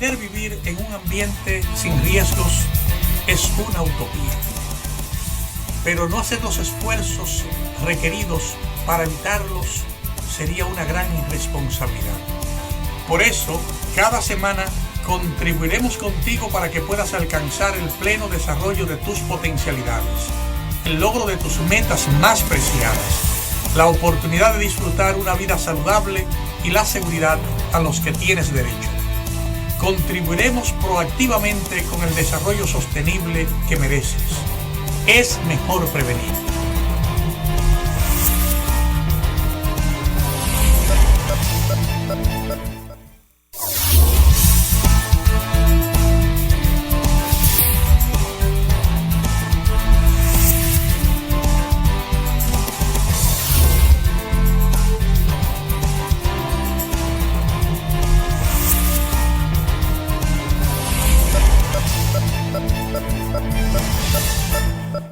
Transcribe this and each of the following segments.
pretender vivir en un ambiente sin riesgos es una utopía. Pero no hacer los esfuerzos requeridos para evitarlos sería una gran irresponsabilidad. Por eso, cada semana contribuiremos contigo para que puedas alcanzar el pleno desarrollo de tus potencialidades, el logro de tus metas más preciadas, la oportunidad de disfrutar una vida saludable y la seguridad a los que tienes derecho. Contribuiremos proactivamente con el desarrollo sostenible que mereces. Es mejor prevenir.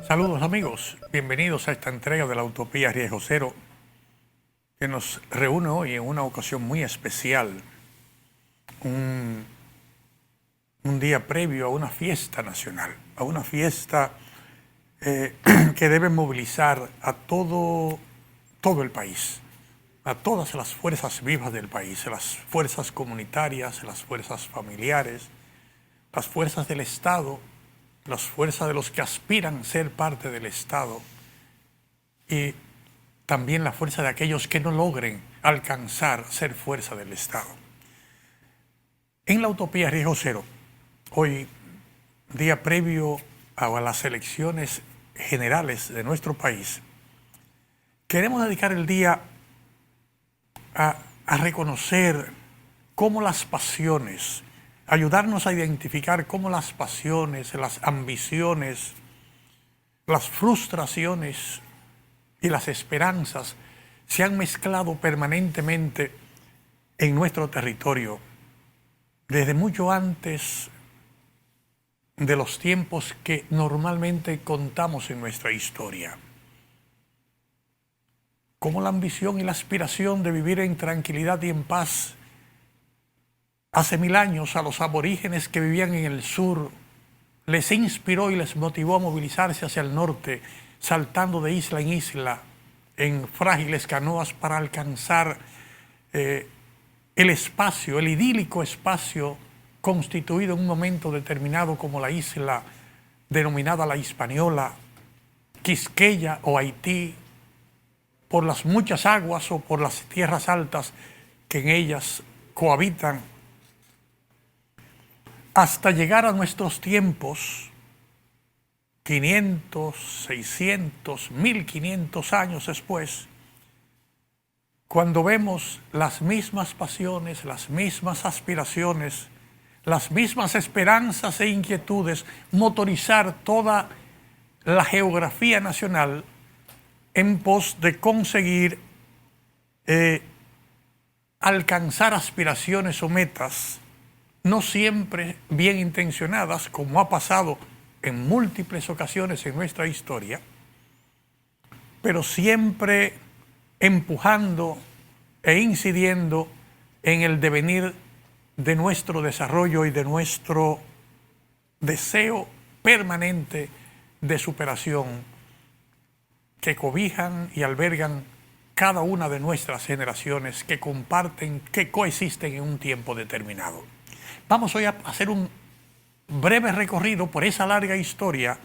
Saludos amigos, bienvenidos a esta entrega de la Utopía Riesgo Cero, que nos reúne hoy en una ocasión muy especial, un día previo a una fiesta nacional, a una fiesta que debe movilizar a todo el país, a todas las fuerzas vivas del país, las fuerzas comunitarias, las fuerzas familiares, las fuerzas del Estado, las fuerzas de los que aspiran a ser parte del Estado y también la fuerza de aquellos que no logren alcanzar ser fuerza del Estado. En la Utopía Riesgo Cero, hoy, día previo a las elecciones generales de nuestro país, queremos dedicar el día a reconocer cómo las pasiones, ayudarnos a identificar cómo las pasiones, las ambiciones, las frustraciones y las esperanzas se han mezclado permanentemente en nuestro territorio desde mucho antes de los tiempos que normalmente contamos en nuestra historia. Cómo la ambición y la aspiración de vivir en tranquilidad y en paz hace 1000 años a los aborígenes que vivían en el sur les inspiró y les motivó a movilizarse hacia el norte, saltando de isla en isla en frágiles canoas para alcanzar el espacio, el idílico espacio constituido en un momento determinado como la isla denominada la Hispaniola, Quisqueya o Haití, por las muchas aguas o por las tierras altas que en ellas cohabitan, hasta llegar a nuestros tiempos, 500, 600, 1500 años después, cuando vemos las mismas pasiones, las mismas aspiraciones, las mismas esperanzas e inquietudes motorizar toda la geografía nacional en pos de conseguir alcanzar aspiraciones o metas no siempre bien intencionadas, como ha pasado en múltiples ocasiones en nuestra historia, pero siempre empujando e incidiendo en el devenir de nuestro desarrollo y de nuestro deseo permanente de superación que cobijan y albergan cada una de nuestras generaciones que comparten, que coexisten en un tiempo determinado. Vamos hoy a hacer un breve recorrido por esa larga historia,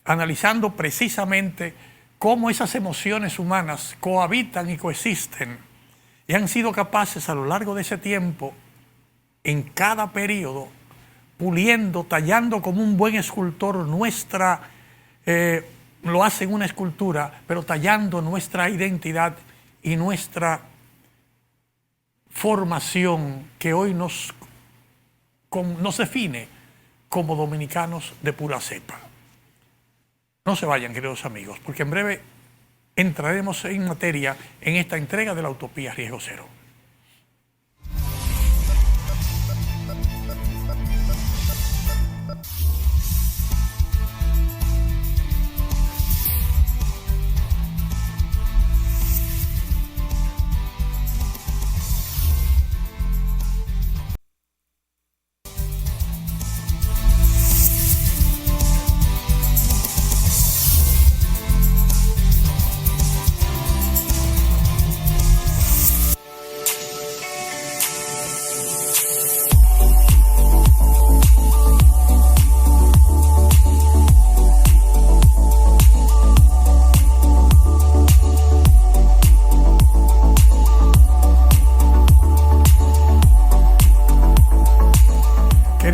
analizando precisamente cómo esas emociones humanas cohabitan y coexisten y han sido capaces a lo largo de ese tiempo, en cada periodo, puliendo, tallando como un buen escultor lo hace en una escultura, pero tallando nuestra identidad y nuestra formación que hoy nos define como dominicanos de pura cepa. No se vayan, queridos amigos, porque en breve entraremos en materia en esta entrega de la Utopía Riesgo Cero.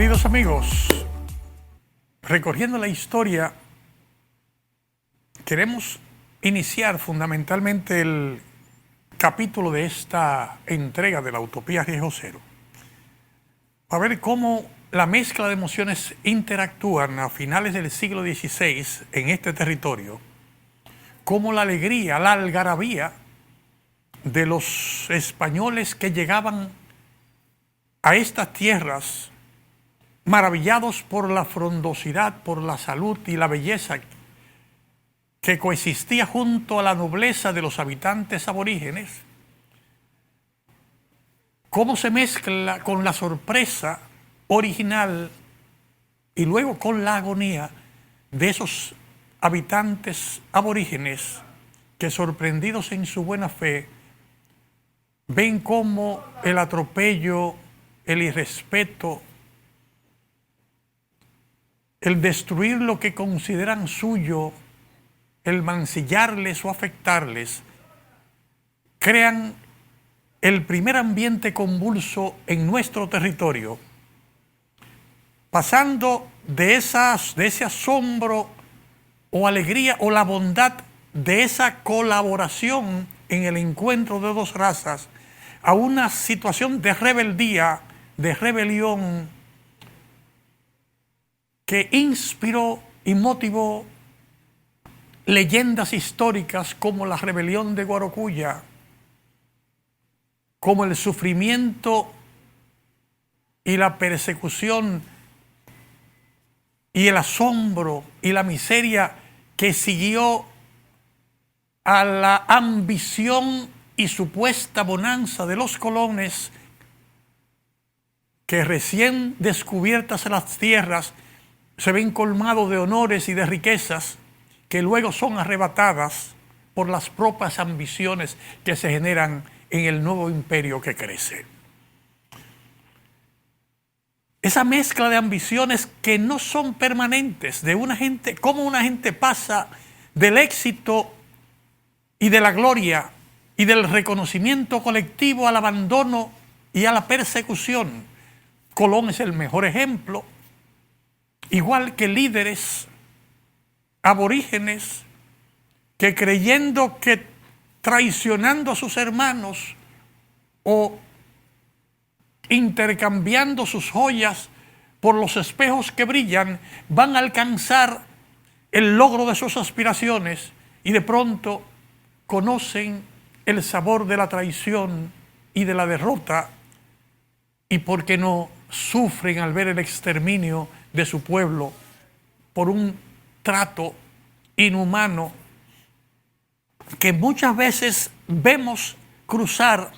Queridos amigos, recorriendo la historia, queremos iniciar fundamentalmente el capítulo de esta entrega de la Utopía Riesgo Cero, para ver cómo la mezcla de emociones interactúan a finales del siglo XVI en este territorio, cómo la alegría, la algarabía de los españoles que llegaban a estas tierras maravillados por la frondosidad, por la salud y la belleza que coexistía junto a la nobleza de los habitantes aborígenes, cómo se mezcla con la sorpresa original y luego con la agonía de esos habitantes aborígenes que, sorprendidos en su buena fe, ven cómo el atropello, el irrespeto, el destruir lo que consideran suyo, el mancillarles o afectarles, crean el primer ambiente convulso en nuestro territorio, pasando de ese asombro o alegría o la bondad de esa colaboración en el encuentro de dos razas a una situación de rebeldía, de rebelión, que inspiró y motivó leyendas históricas como la rebelión de Guarocuya, como el sufrimiento y la persecución y el asombro y la miseria que siguió a la ambición y supuesta bonanza de los colones que, recién descubiertas las tierras, se ven colmados de honores y de riquezas que luego son arrebatadas por las propias ambiciones que se generan en el nuevo imperio que crece. Esa mezcla de ambiciones que no son permanentes, de una gente, cómo una gente pasa del éxito y de la gloria y del reconocimiento colectivo al abandono y a la persecución. Colón es el mejor ejemplo, igual que líderes aborígenes que, creyendo que traicionando a sus hermanos o intercambiando sus joyas por los espejos que brillan, van a alcanzar el logro de sus aspiraciones, y de pronto conocen el sabor de la traición y de la derrota, y por qué no sufren al ver el exterminio de su pueblo por un trato inhumano que muchas veces vemos cruzar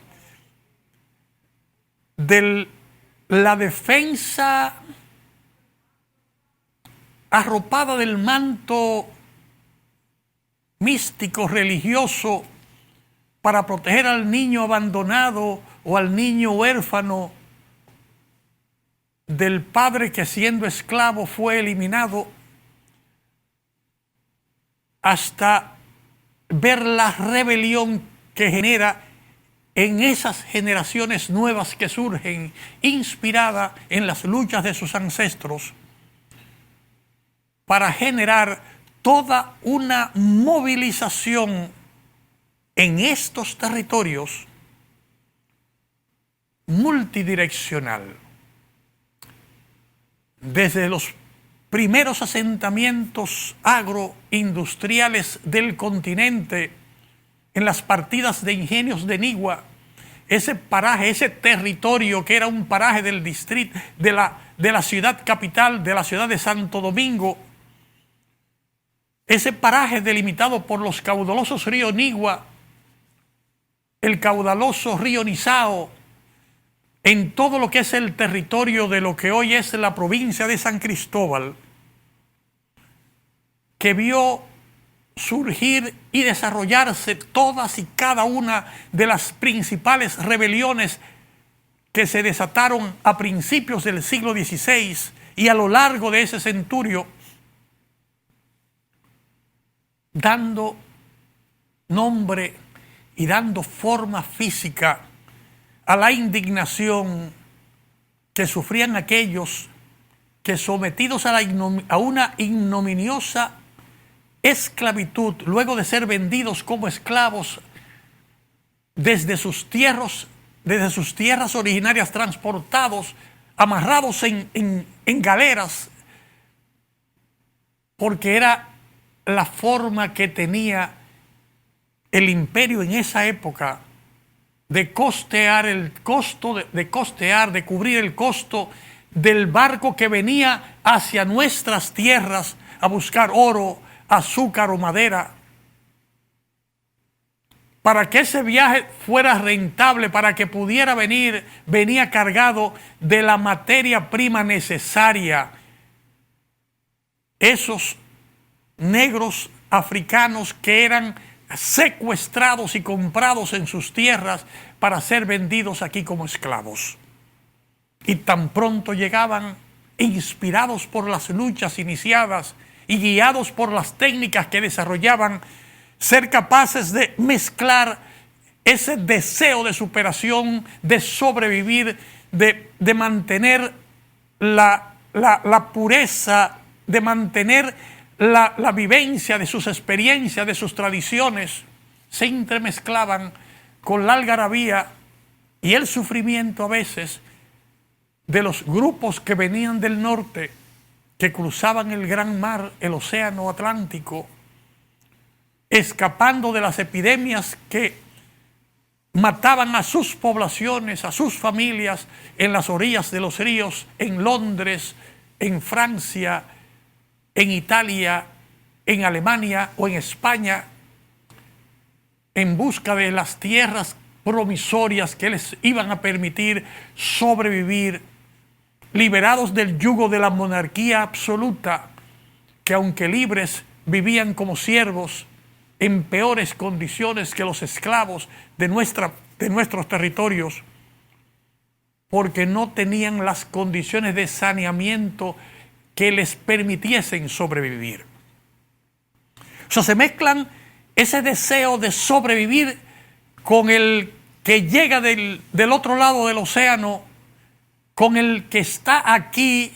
de la defensa arropada del manto místico religioso para proteger al niño abandonado o al niño huérfano del padre que, siendo esclavo, fue eliminado, hasta ver la rebelión que genera en esas generaciones nuevas que surgen, inspirada en las luchas de sus ancestros, para generar toda una movilización en estos territorios multidireccional. Desde los primeros asentamientos agroindustriales del continente, en las partidas de ingenios de Nigua, ese paraje, ese territorio que era un paraje del distrito, de la ciudad capital, de la ciudad de Santo Domingo, ese paraje delimitado por los caudalosos ríos Nigua, el caudaloso río Nizao, en todo lo que es el territorio de lo que hoy es la provincia de San Cristóbal, que vio surgir y desarrollarse todas y cada una de las principales rebeliones que se desataron a principios del siglo XVI y a lo largo de ese centurio, dando nombre y dando forma física a la indignación que sufrían aquellos que sometidos a una ignominiosa esclavitud, luego de ser vendidos como esclavos desde sus tierras originarias, transportados, amarrados en galeras, porque era la forma que tenía el imperio en esa época de costear el costo, de cubrir el costo del barco que venía hacia nuestras tierras a buscar oro, azúcar o madera. Para que ese viaje fuera rentable, para que pudiera venía cargado de la materia prima necesaria. Esos negros africanos que eran secuestrados y comprados en sus tierras para ser vendidos aquí como esclavos. Y tan pronto llegaban, inspirados por las luchas iniciadas y guiados por las técnicas que desarrollaban, ser capaces de mezclar ese deseo de superación, de sobrevivir, de mantener la pureza, de mantener la vivencia de sus experiencias, de sus tradiciones, se entremezclaban con la algarabía y el sufrimiento a veces de los grupos que venían del norte, que cruzaban el gran mar, el océano Atlántico, escapando de las epidemias que mataban a sus poblaciones, a sus familias en las orillas de los ríos, en Londres, en Francia, en Italia, en Alemania o en España, en busca de las tierras promisorias que les iban a permitir sobrevivir, liberados del yugo de la monarquía absoluta, que aunque libres vivían como siervos en peores condiciones que los esclavos de nuestros territorios, porque no tenían las condiciones de saneamiento que les permitiesen sobrevivir. O sea, se mezclan ese deseo de sobrevivir con el que llega del otro lado del océano, con el que está aquí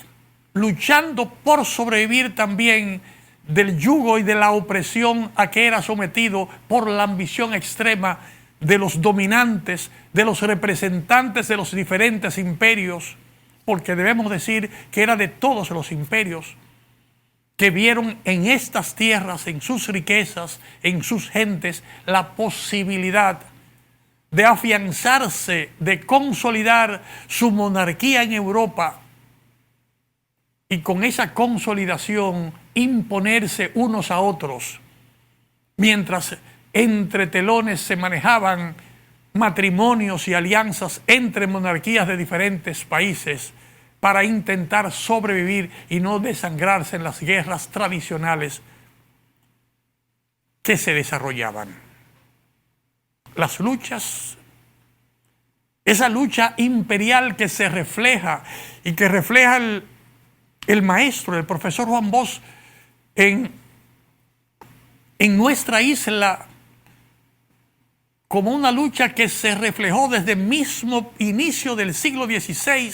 luchando por sobrevivir también del yugo y de la opresión a que era sometido por la ambición extrema de los dominantes, de los representantes de los diferentes imperios, porque debemos decir que era de todos los imperios que vieron en estas tierras, en sus riquezas, en sus gentes, la posibilidad de afianzarse, de consolidar su monarquía en Europa y con esa consolidación imponerse unos a otros, mientras entre telones se manejaban matrimonios y alianzas entre monarquías de diferentes países para intentar sobrevivir y no desangrarse en las guerras tradicionales que se desarrollaban. Las luchas, esa lucha imperial que se refleja y que refleja el maestro, el profesor Juan Bosch en nuestra isla, como una lucha que se reflejó desde el mismo inicio del siglo XVI,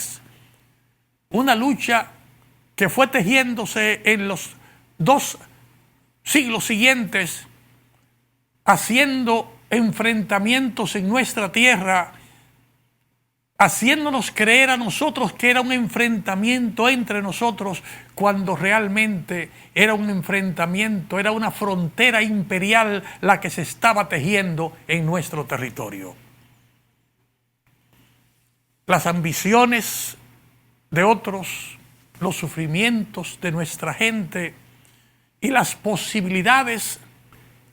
una lucha que fue tejiéndose en los 2 siglos siguientes, haciendo enfrentamientos en nuestra tierra, haciéndonos creer a nosotros que era un enfrentamiento entre nosotros, cuando realmente era un enfrentamiento, era una frontera imperial la que se estaba tejiendo en nuestro territorio. Las ambiciones de otros, los sufrimientos de nuestra gente y las posibilidades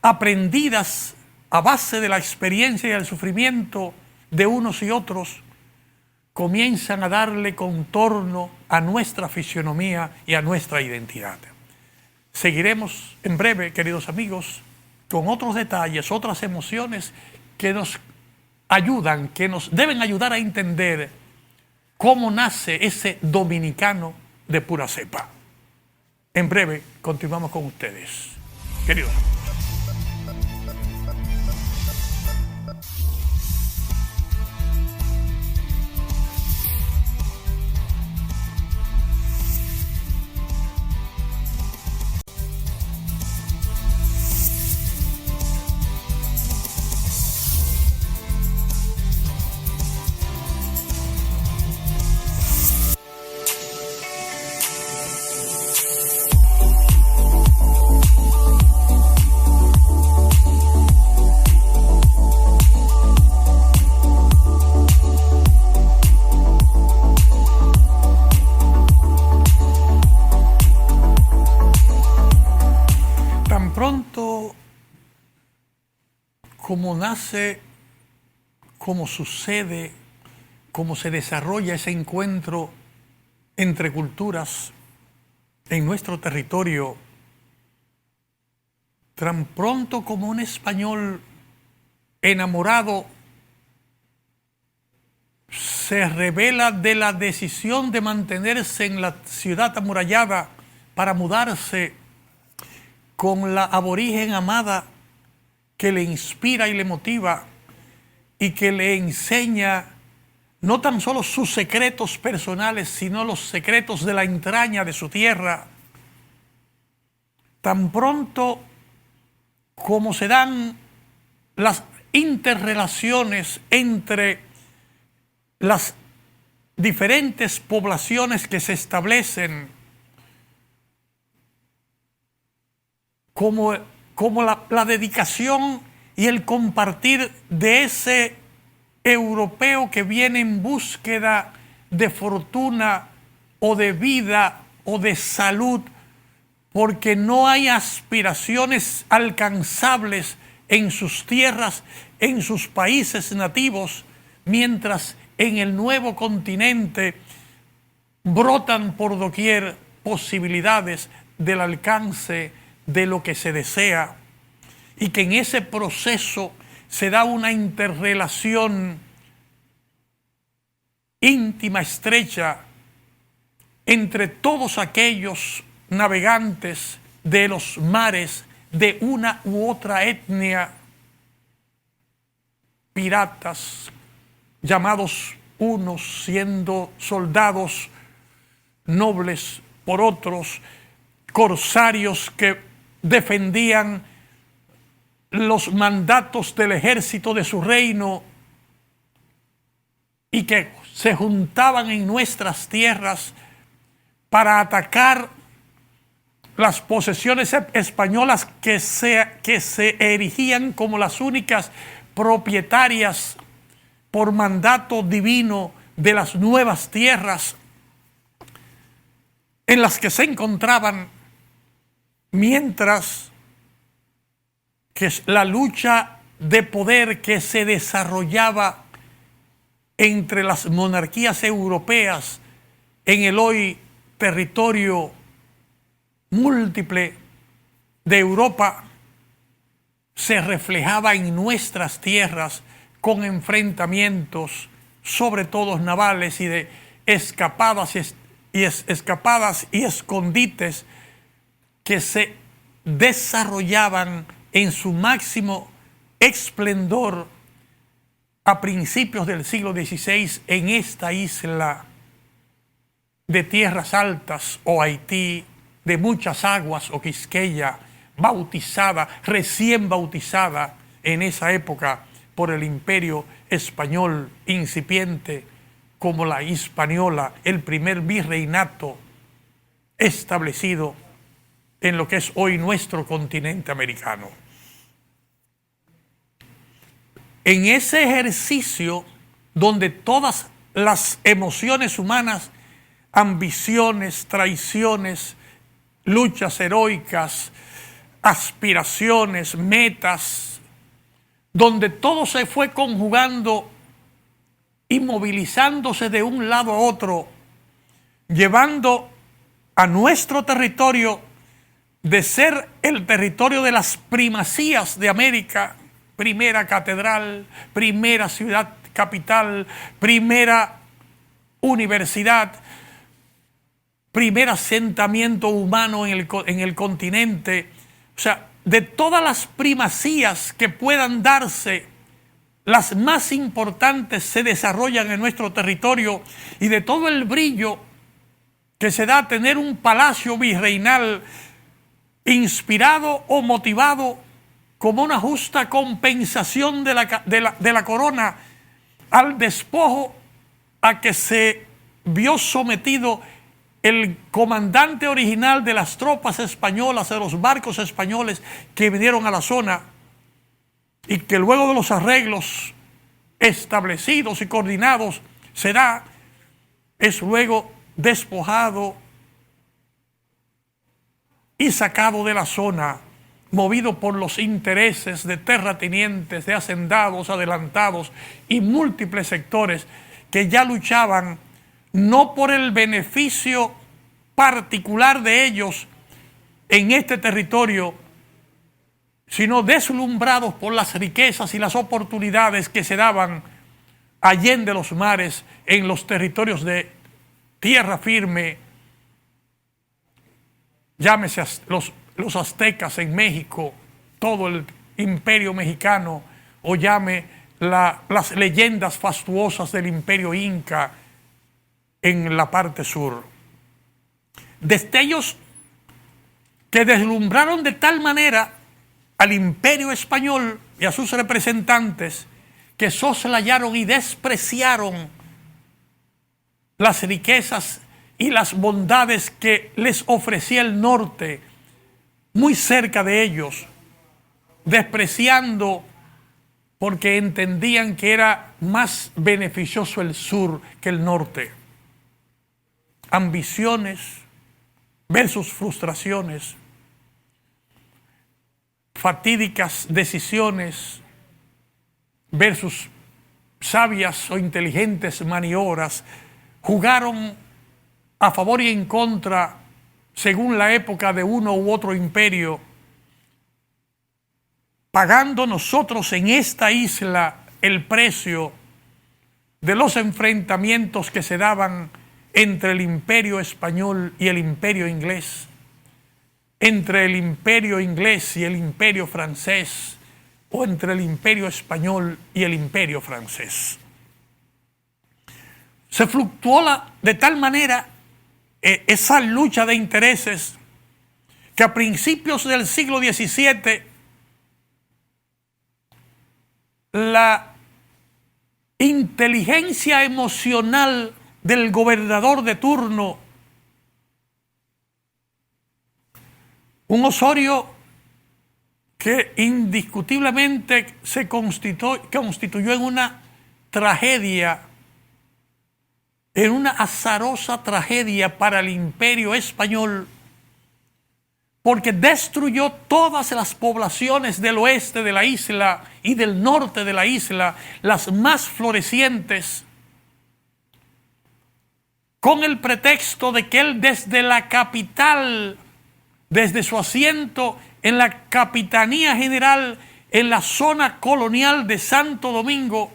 aprendidas a base de la experiencia y el sufrimiento de unos y otros, comienzan a darle contorno a nuestra fisionomía y a nuestra identidad. Seguiremos en breve, queridos amigos, con otros detalles, otras emociones que nos ayudan, que nos deben ayudar a entender cómo nace ese dominicano de pura cepa. En breve continuamos con ustedes, queridos amigos. cómo nace, cómo sucede, cómo se desarrolla ese encuentro entre culturas en nuestro territorio. Tan pronto como un español enamorado se revela de la decisión de mantenerse en la ciudad amurallada para mudarse con la aborigen amada que le inspira y le motiva y que le enseña no tan solo sus secretos personales, sino los secretos de la entraña de su tierra. Tan pronto como se dan las interrelaciones entre las diferentes poblaciones que se establecen, como la dedicación y el compartir de ese europeo que viene en búsqueda de fortuna o de vida o de salud, porque no hay aspiraciones alcanzables en sus tierras, en sus países nativos, mientras en el nuevo continente brotan por doquier posibilidades del alcance de lo que se desea, y que en ese proceso se da una interrelación íntima, estrecha, entre todos aquellos navegantes de los mares de una u otra etnia, piratas, llamados unos siendo soldados nobles por otros, corsarios que defendían los mandatos del ejército de su reino y que se juntaban en nuestras tierras para atacar las posesiones españolas que se erigían como las únicas propietarias por mandato divino de las nuevas tierras en las que se encontraban, mientras que la lucha de poder que se desarrollaba entre las monarquías europeas en el hoy territorio múltiple de Europa se reflejaba en nuestras tierras con enfrentamientos, sobre todo navales, y de escapadas y escondites que se desarrollaban en su máximo esplendor a principios del siglo XVI en esta isla de tierras altas o Haití, de muchas aguas o Quisqueya, bautizada, recién bautizada en esa época por el imperio español incipiente como la Hispaniola, el primer virreinato establecido en lo que es hoy nuestro continente americano. En ese ejercicio donde todas las emociones humanas, ambiciones, traiciones, luchas heroicas, aspiraciones, metas, donde todo se fue conjugando y movilizándose de un lado a otro, llevando a nuestro territorio de ser el territorio de las primacías de América, primera catedral, primera ciudad capital, primera universidad, primer asentamiento humano en el continente, o sea, de todas las primacías que puedan darse, las más importantes se desarrollan en nuestro territorio, y de todo el brillo que se da a tener un palacio virreinal inspirado o motivado como una justa compensación de la corona al despojo a que se vio sometido el comandante original de las tropas españolas, de los barcos españoles que vinieron a la zona, y que luego de los arreglos establecidos y coordinados es luego despojado y sacado de la zona movido por los intereses de terratenientes, de hacendados, adelantados y múltiples sectores que ya luchaban no por el beneficio particular de ellos en este territorio, sino deslumbrados por las riquezas y las oportunidades que se daban allende los mares en los territorios de tierra firme, llámese los aztecas en México, todo el imperio mexicano, o llame las leyendas fastuosas del imperio inca en la parte sur. Destellos que deslumbraron de tal manera al imperio español y a sus representantes que soslayaron y despreciaron las riquezas y las bondades que les ofrecía el norte, muy cerca de ellos, despreciando porque entendían que era más beneficioso el sur que el norte. Ambiciones versus frustraciones, fatídicas decisiones versus sabias o inteligentes maniobras, jugaron a favor y en contra según la época de uno u otro imperio, pagando nosotros en esta isla el precio de los enfrentamientos que se daban entre el imperio español y el imperio inglés, entre el imperio inglés y el imperio francés, o entre el imperio español y el imperio francés. Se fluctuó de tal manera esa lucha de intereses que a principios del siglo XVII la inteligencia emocional del gobernador de turno, un Osorio que indiscutiblemente se constituyó en una tragedia, en una azarosa tragedia para el imperio español, porque destruyó todas las poblaciones del oeste de la isla y del norte de la isla, las más florecientes, con el pretexto de que él desde la capital, desde su asiento en la Capitanía General, en la zona colonial de Santo Domingo,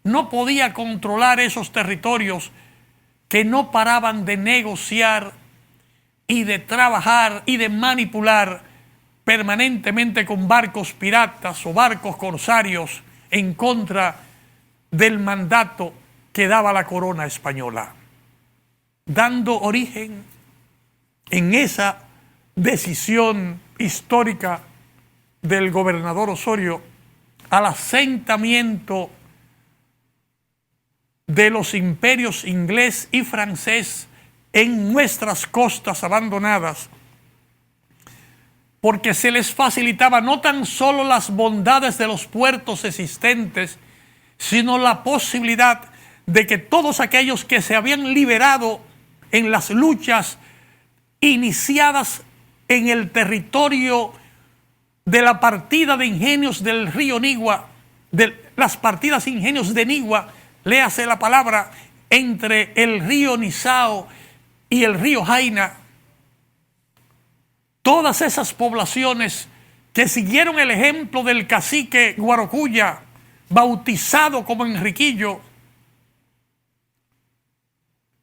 no podía controlar esos territorios que no paraban de negociar y de trabajar y de manipular permanentemente con barcos piratas o barcos corsarios en contra del mandato que daba la corona española, dando origen en esa decisión histórica del gobernador Osorio al asentamiento de los imperios inglés y francés en nuestras costas abandonadas, porque se les facilitaba no tan solo las bondades de los puertos existentes, sino la posibilidad de que todos aquellos que se habían liberado en las luchas iniciadas en el territorio de la partida de ingenios del río Nigua, de las partidas ingenios de Nigua, léase la palabra, entre el río Nizao y el río Jaina, todas esas poblaciones que siguieron el ejemplo del cacique Guarocuya, bautizado como Enriquillo,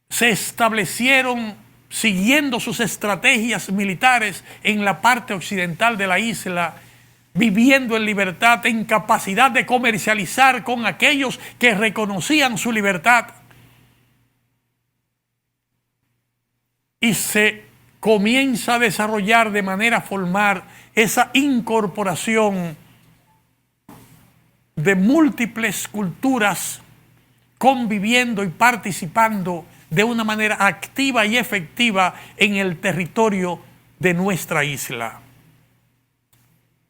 se establecieron siguiendo sus estrategias militares en la parte occidental de la isla, viviendo en libertad, en capacidad de comercializar con aquellos que reconocían su libertad. Y se comienza a desarrollar de manera formal esa incorporación de múltiples culturas conviviendo y participando de una manera activa y efectiva en el territorio de nuestra isla.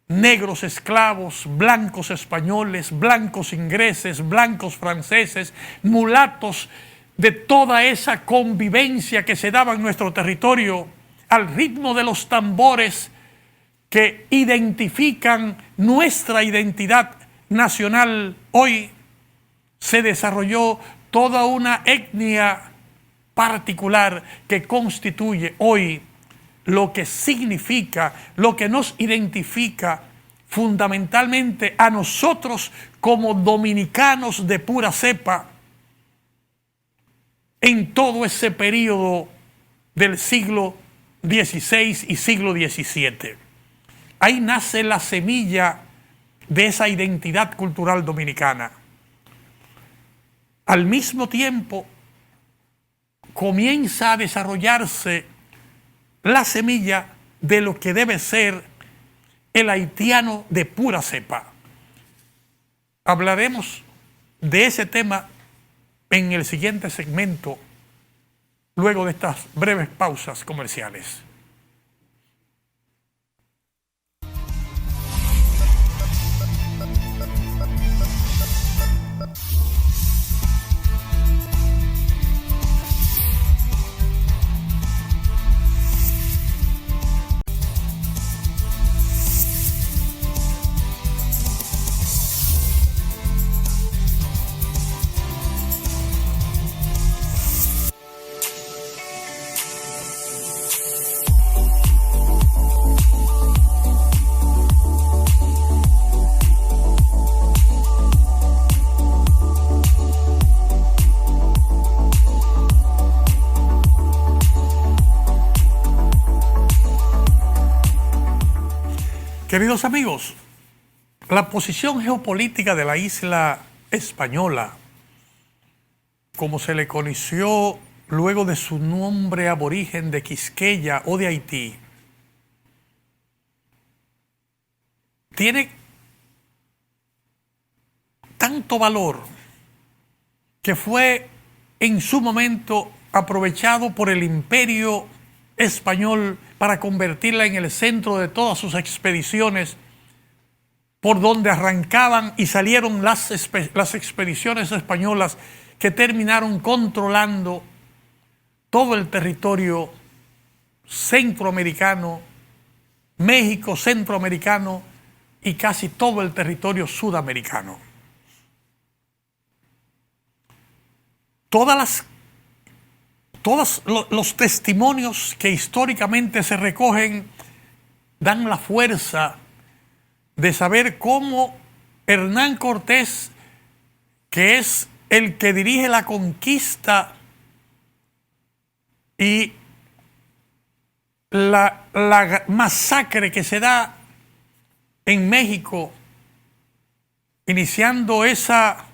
Negros esclavos, blancos españoles, blancos ingleses, blancos franceses, mulatos, de toda esa convivencia que se daba en nuestro territorio al ritmo de los tambores que identifican nuestra identidad nacional hoy, se desarrolló toda una etnia particular que constituye hoy lo que significa, lo que nos identifica fundamentalmente a nosotros como dominicanos de pura cepa en todo ese periodo del siglo XVI y siglo XVII. Ahí nace la semilla de esa identidad cultural dominicana. Al mismo tiempo, comienza a desarrollarse la semilla de lo que debe ser el haitiano de pura cepa. Hablaremos de ese tema en el siguiente segmento, luego de estas breves pausas comerciales. Queridos amigos, la posición geopolítica de la isla española, como se le conoció luego de su nombre aborigen de Quisqueya o de Haití, tiene tanto valor que fue en su momento aprovechado por el Imperio español para convertirla en el centro de todas sus expediciones, por donde arrancaban y salieron las expediciones españolas que terminaron controlando todo el territorio centroamericano, México centroamericano y casi todo el territorio sudamericano. Todos los testimonios que históricamente se recogen dan la fuerza de saber cómo Hernán Cortés, que es el que dirige la conquista y la masacre que se da en México, iniciando esa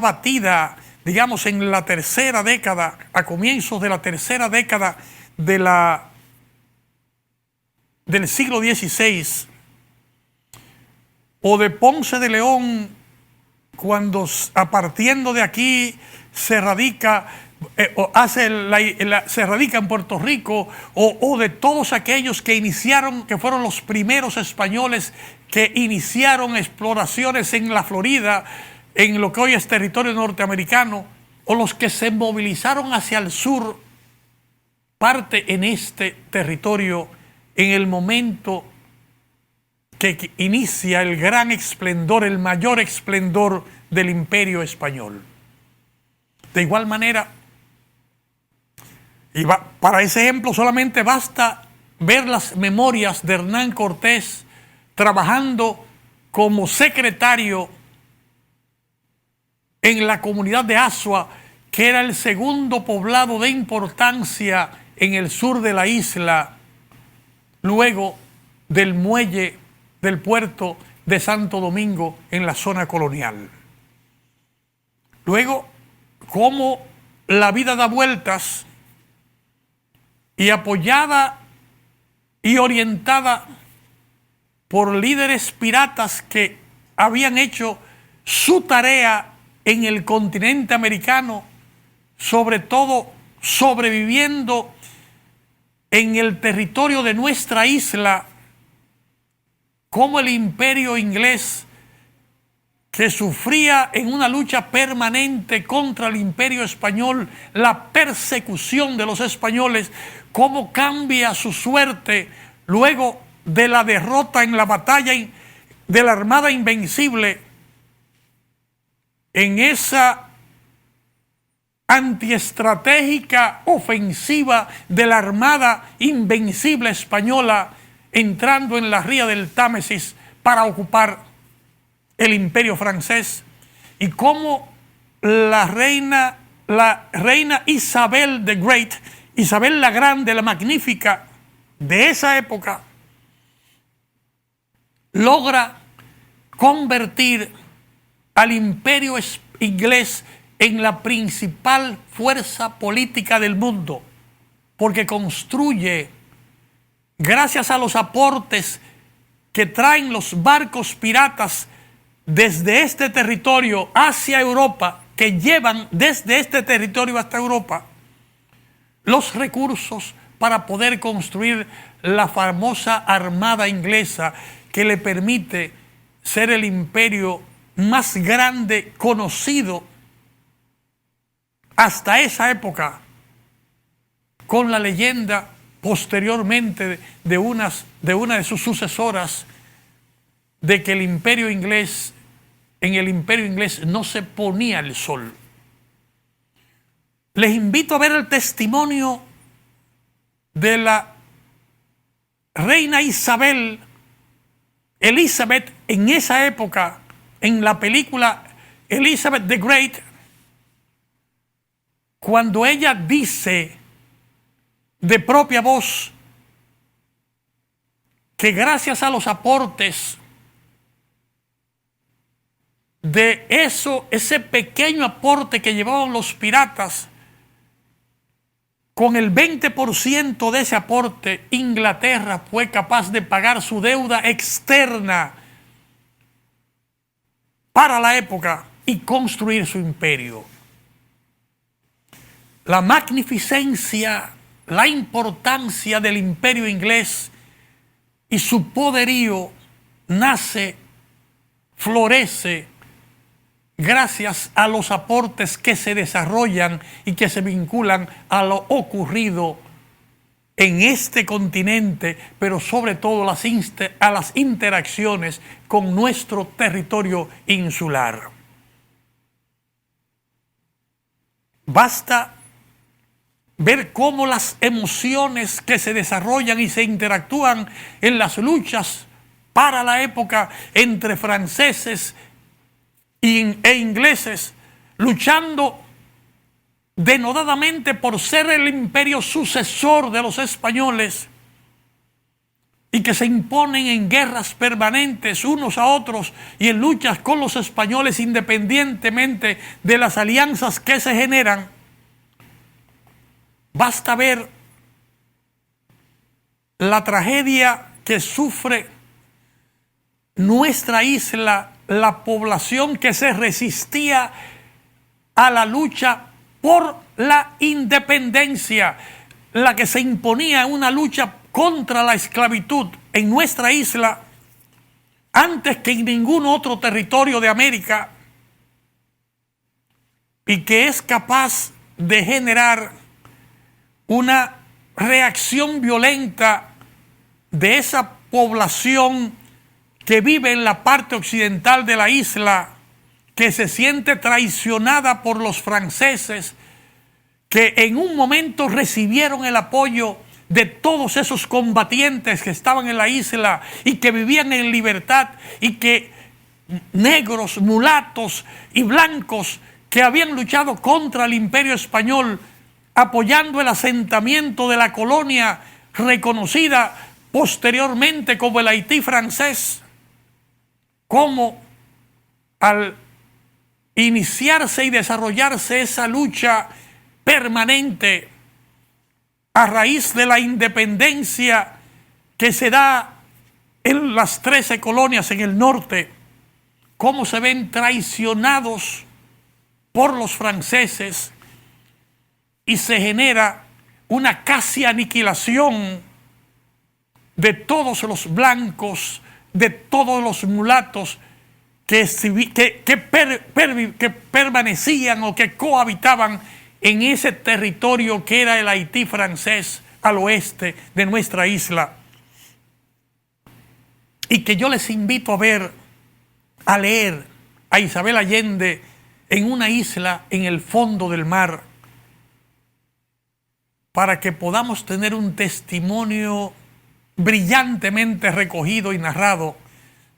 batida, digamos, en la tercera década, a comienzos de la tercera década del siglo XVI, o de Ponce de León, cuando partiendo de aquí se radica, se radica en Puerto Rico, o de todos aquellos que iniciaron, que fueron los primeros españoles que iniciaron exploraciones en la Florida, en lo que hoy es territorio norteamericano, o los que se movilizaron hacia el sur, parte en este territorio en el momento que inicia el gran esplendor, el mayor esplendor del Imperio español. De igual manera, para ese ejemplo solamente basta ver las memorias de Hernán Cortés trabajando como secretario en la comunidad de Azua, que era el segundo poblado de importancia en el sur de la isla, luego del muelle del puerto de Santo Domingo en la zona colonial. Luego, cómo la vida da vueltas y apoyada y orientada por líderes piratas que habían hecho su tarea en el continente americano, sobre todo sobreviviendo en el territorio de nuestra isla, como el imperio inglés, que sufría en una lucha permanente contra el imperio español, la persecución de los españoles, cómo cambia su suerte luego de la derrota en la batalla de la Armada Invencible, en esa antiestratégica ofensiva de la Armada Invencible española, entrando en la ría del Támesis para ocupar el imperio francés, y cómo la reina Isabel the Great, Isabel la Grande, la Magnífica de esa época, logra convertir al imperio inglés en la principal fuerza política del mundo, porque construye, gracias a los aportes que traen los barcos piratas desde este territorio hacia Europa, que llevan desde este territorio hasta Europa los recursos para poder construir la famosa Armada inglesa, que le permite ser el imperio más grande conocido hasta esa época, con la leyenda posteriormente de una de sus sucesoras, de que en el imperio inglés no se ponía el sol. Les invito a ver el testimonio de la reina Elizabeth en esa época, en la película Elizabeth the Great, cuando ella dice de propia voz que gracias a los aportes de ese pequeño aporte que llevaban los piratas, con el 20% de ese aporte, Inglaterra fue capaz de pagar su deuda externa para la época y construir su imperio. La magnificencia, la importancia del imperio inglés y su poderío nace, florece, gracias a los aportes que se desarrollan y que se vinculan a lo ocurrido en este continente, pero sobre todo a las interacciones con nuestro territorio insular. Basta ver cómo las emociones que se desarrollan y se interactúan en las luchas para la época entre franceses e ingleses, luchando denodadamente por ser el imperio sucesor de los españoles, y que se imponen en guerras permanentes unos a otros y en luchas con los españoles, independientemente de las alianzas que se generan. Basta ver la tragedia que sufre nuestra isla, la población que se resistía a la lucha por la independencia, la que se imponía una lucha contra la esclavitud en nuestra isla, antes que en ningún otro territorio de América, y que es capaz de generar una reacción violenta de esa población que vive en la parte occidental de la isla, que se siente traicionada por los franceses, que en un momento recibieron el apoyo de todos esos combatientes que estaban en la isla y que vivían en libertad, y que negros, mulatos y blancos que habían luchado contra el imperio español, apoyando el asentamiento de la colonia reconocida posteriormente como el Haití francés, como al iniciarse y desarrollarse esa lucha permanente a raíz de la independencia que se da en las 13 colonias en el norte, cómo se ven traicionados por los franceses y se genera una casi aniquilación de todos los blancos, de todos los mulatos que permanecían o que cohabitaban en ese territorio que era el Haití francés al oeste de nuestra isla. y que yo les invito a ver, a leer a Isabel Allende en una isla en el fondo del mar, para que podamos tener un testimonio brillantemente recogido y narrado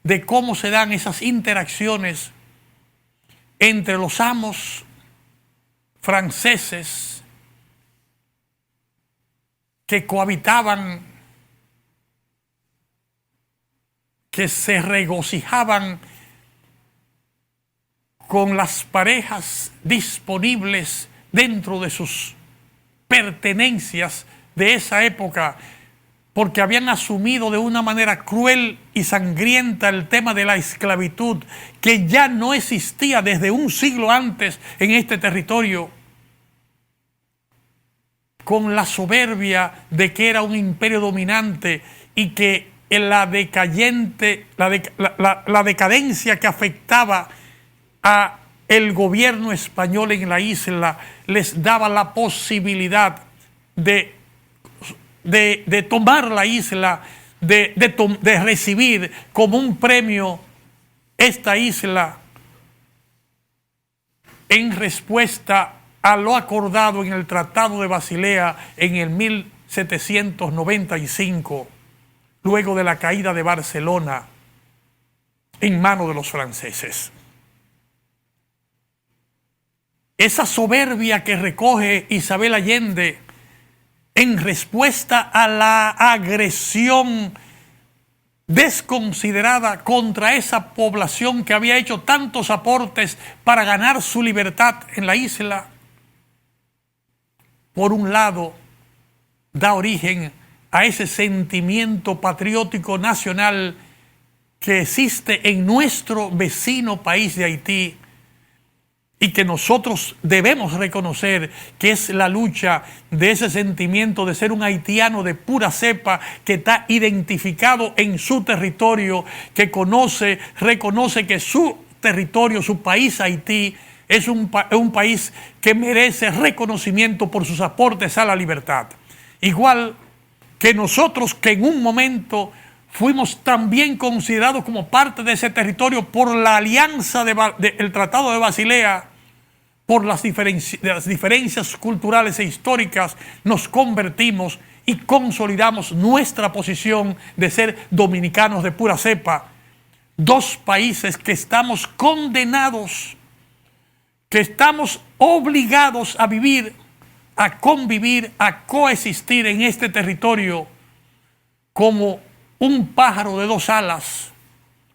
de cómo se dan esas interacciones entre los amos franceses que cohabitaban, que se regocijaban con las parejas disponibles dentro de sus pertenencias de esa época, porque habían asumido de una manera cruel y sangrienta el tema de la esclavitud, que ya no existía desde un siglo antes en este territorio, con la soberbia de que era un imperio dominante y que la decadencia que afectaba a el gobierno español en la isla les daba la posibilidad de tomar la isla, de recibir como un premio esta isla en respuesta a lo acordado en el Tratado de Basilea en el 1795, luego de la caída de Barcelona en manos de los franceses. Esa soberbia que recoge Isabel Allende en respuesta a la agresión desconsiderada contra esa población que había hecho tantos aportes para ganar su libertad en la isla, por un lado, da origen a ese sentimiento patriótico nacional que existe en nuestro vecino país de Haití, y que nosotros debemos reconocer que es la lucha de ese sentimiento de ser un haitiano de pura cepa, que está identificado en su territorio, que reconoce que su territorio, su país Haití, es un país que merece reconocimiento por sus aportes a la libertad. Igual que nosotros, que en un momento fuimos también considerados como parte de ese territorio por la alianza del Tratado de Basilea, por las diferencias culturales e históricas, nos convertimos y consolidamos nuestra posición de ser dominicanos de pura cepa. Dos países que estamos condenados, que estamos obligados a vivir, a convivir, a coexistir en este territorio como un pájaro de dos alas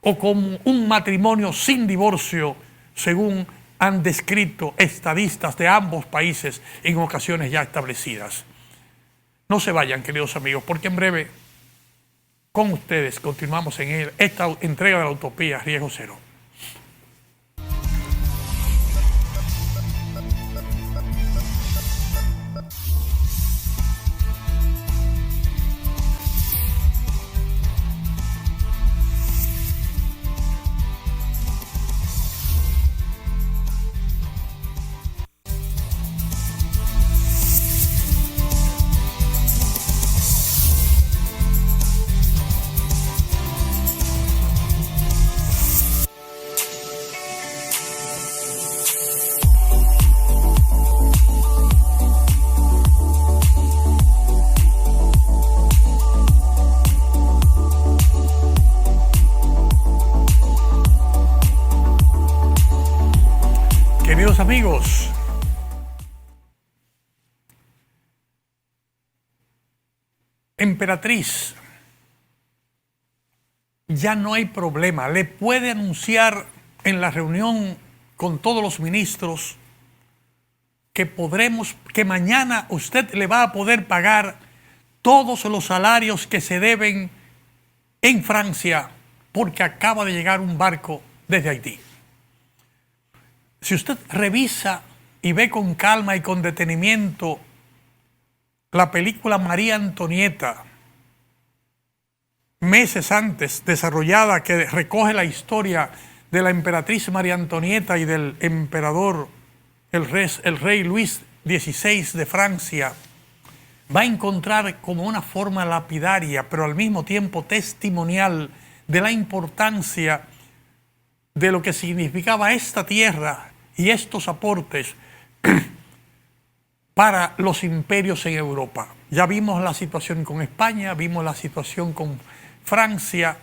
o como un matrimonio sin divorcio, según han descrito estadistas de ambos países en ocasiones ya establecidas. No se vayan, queridos amigos, porque en breve con ustedes continuamos en esta entrega de la Utopía Riesgo Cero. Queridos amigos, emperatriz, ya no hay problema. Le puede anunciar en la reunión con todos los ministros que mañana usted le va a poder pagar todos los salarios que se deben en Francia, porque acaba de llegar un barco desde Haití. Si usted revisa y ve con calma y con detenimiento la película María Antonieta, meses antes desarrollada, que recoge la historia de la emperatriz María Antonieta y del emperador, el rey Luis XVI de Francia, va a encontrar como una forma lapidaria, pero al mismo tiempo testimonial, de la importancia de lo que significaba esta tierra y estos aportes para los imperios en Europa. Ya vimos la situación con España, vimos la situación con Francia,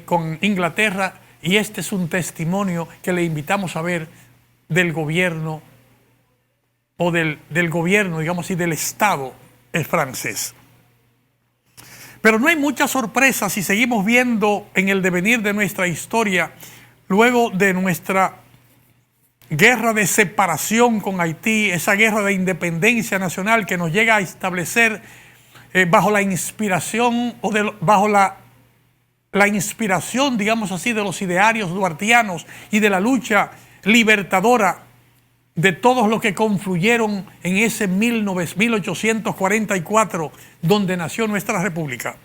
con Inglaterra, y este es un testimonio que le invitamos a ver del gobierno, o del gobierno, digamos así, del Estado francés. Pero no hay muchas sorpresas si seguimos viendo en el devenir de nuestra historia, luego de nuestra guerra de separación con Haití, esa guerra de independencia nacional que nos llega a establecer bajo la inspiración bajo la inspiración, digamos así, de los idearios duartianos y de la lucha libertadora de todos los que confluyeron en ese 1844, donde nació nuestra república.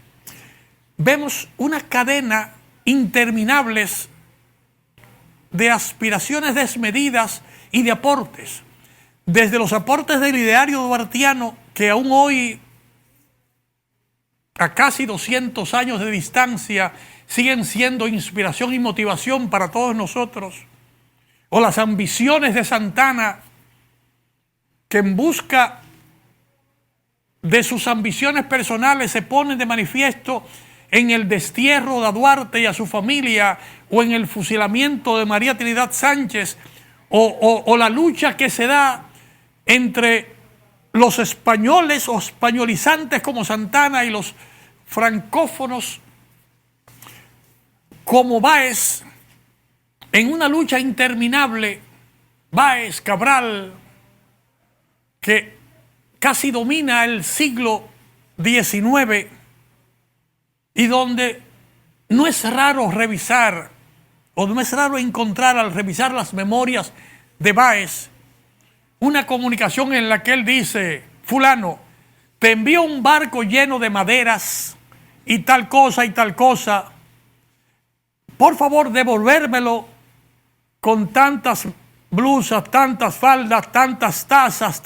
Vemos una cadena interminables de aspiraciones desmedidas y de aportes. Desde los aportes del ideario duartiano, que aún hoy, a casi 200 años de distancia, siguen siendo inspiración y motivación para todos nosotros, o las ambiciones de Santana, que en busca de sus ambiciones personales se ponen de manifiesto en el destierro de Duarte y a su familia, o en el fusilamiento de María Trinidad Sánchez, o la lucha que se da entre los españoles o españolizantes como Santana y los francófonos como Báez, en una lucha interminable. Báez, Cabral, que casi domina el siglo XIX, y donde no es raro revisar, o no es raro encontrar al revisar las memorias de Báez, una comunicación en la que él dice: fulano, te envío un barco lleno de maderas y tal cosa, por favor devolvérmelo con tantas blusas, tantas faldas, tantas tazas,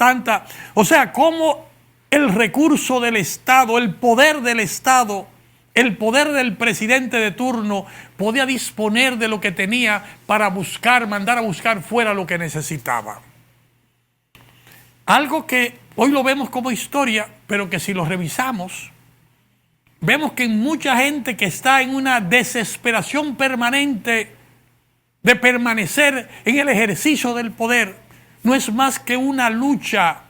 o sea, cómo el recurso del Estado, el poder del Estado, el poder del presidente de turno podía disponer de lo que tenía para mandar a buscar fuera lo que necesitaba. Algo que hoy lo vemos como historia, pero que si lo revisamos, vemos que mucha gente que está en una desesperación permanente de permanecer en el ejercicio del poder, no es más que una lucha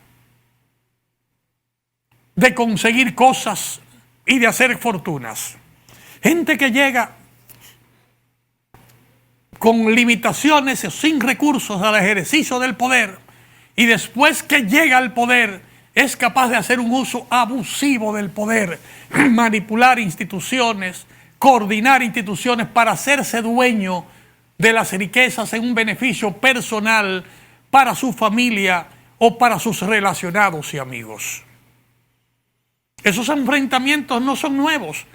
de conseguir cosas y de hacer fortunas. Gente que llega con limitaciones o sin recursos al ejercicio del poder, y después que llega al poder es capaz de hacer un uso abusivo del poder, manipular instituciones, coordinar instituciones para hacerse dueño de las riquezas en un beneficio personal para su familia o para sus relacionados y amigos. Esos enfrentamientos no son nuevos.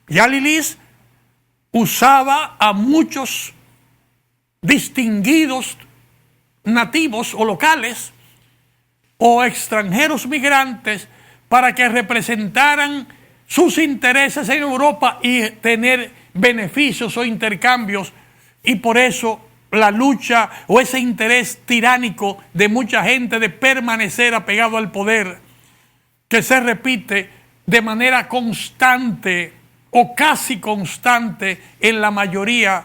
Ya Lilis usaba a muchos distinguidos nativos o locales o extranjeros migrantes para que representaran sus intereses en Europa y tener beneficios o intercambios, y por eso la lucha o ese interés tiránico de mucha gente de permanecer apegado al poder, que se repite de manera constante o casi constante en la mayoría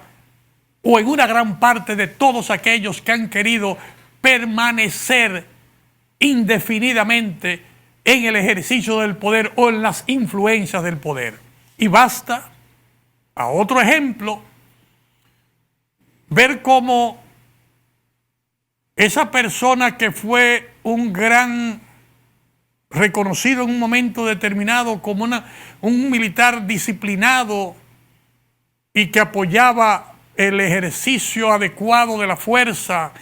o en una gran parte de todos aquellos que han querido permanecer indefinidamente en el ejercicio del poder o en las influencias del poder. Y basta, a otro ejemplo, ver cómo esa persona que fue un gran reconocido en un momento determinado como un militar disciplinado y que apoyaba el ejercicio adecuado de la fuerza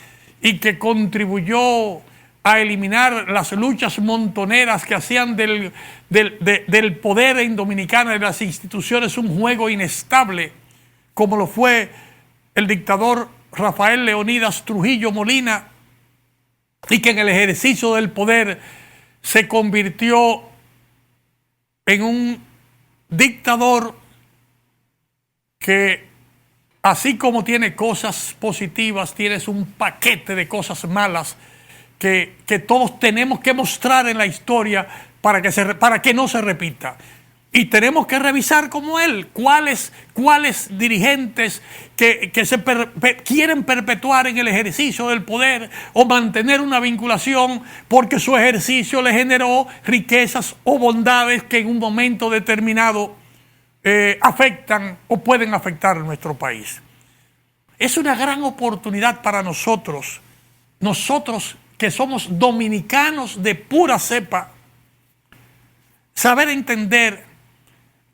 y que contribuyó a eliminar las luchas montoneras que hacían del poder en Dominicana, de las instituciones, un juego inestable, como lo fue el dictador Rafael Leonidas Trujillo Molina, y que en el ejercicio del poder se convirtió en un dictador que así como tiene cosas positivas, tienes un paquete de cosas malas que todos tenemos que mostrar en la historia para que no se repita. Y tenemos que revisar como él cuáles dirigentes que quieren perpetuar en el ejercicio del poder o mantener una vinculación porque su ejercicio le generó riquezas o bondades que en un momento determinado afectan o pueden afectar a nuestro país. Es una gran oportunidad para nosotros que somos dominicanos de pura cepa, saber entender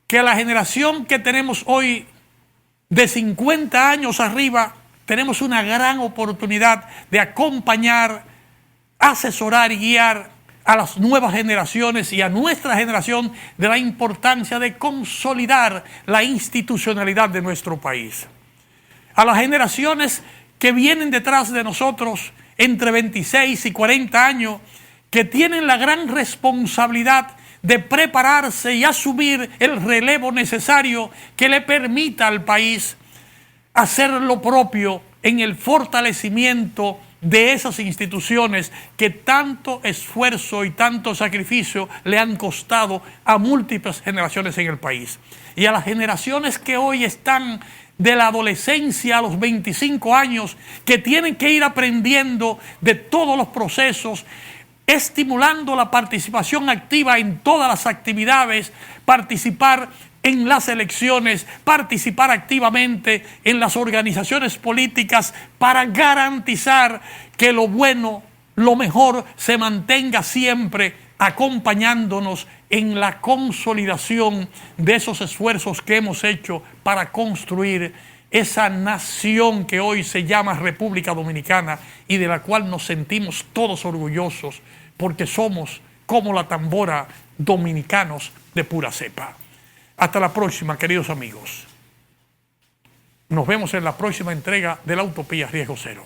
que la generación que tenemos hoy de 50 años arriba, tenemos una gran oportunidad de acompañar, asesorar y guiar a las nuevas generaciones y a nuestra generación de la importancia de consolidar la institucionalidad de nuestro país. A las generaciones que vienen detrás de nosotros entre 26 y 40 años, que tienen la gran responsabilidad de prepararse y asumir el relevo necesario que le permita al país hacer lo propio en el fortalecimiento de esas instituciones que tanto esfuerzo y tanto sacrificio le han costado a múltiples generaciones en el país. Y a las generaciones que hoy están de la adolescencia a los 25 años, que tienen que ir aprendiendo de todos los procesos, estimulando la participación activa en todas las actividades, participar en las elecciones, participar activamente en las organizaciones políticas para garantizar que lo bueno, lo mejor se mantenga siempre acompañándonos en la consolidación de esos esfuerzos que hemos hecho para construir esa nación que hoy se llama República Dominicana y de la cual nos sentimos todos orgullosos porque somos, como la tambora, dominicanos de pura cepa. Hasta la próxima, queridos amigos. Nos vemos en la próxima entrega de la Utopía Riesgo Cero.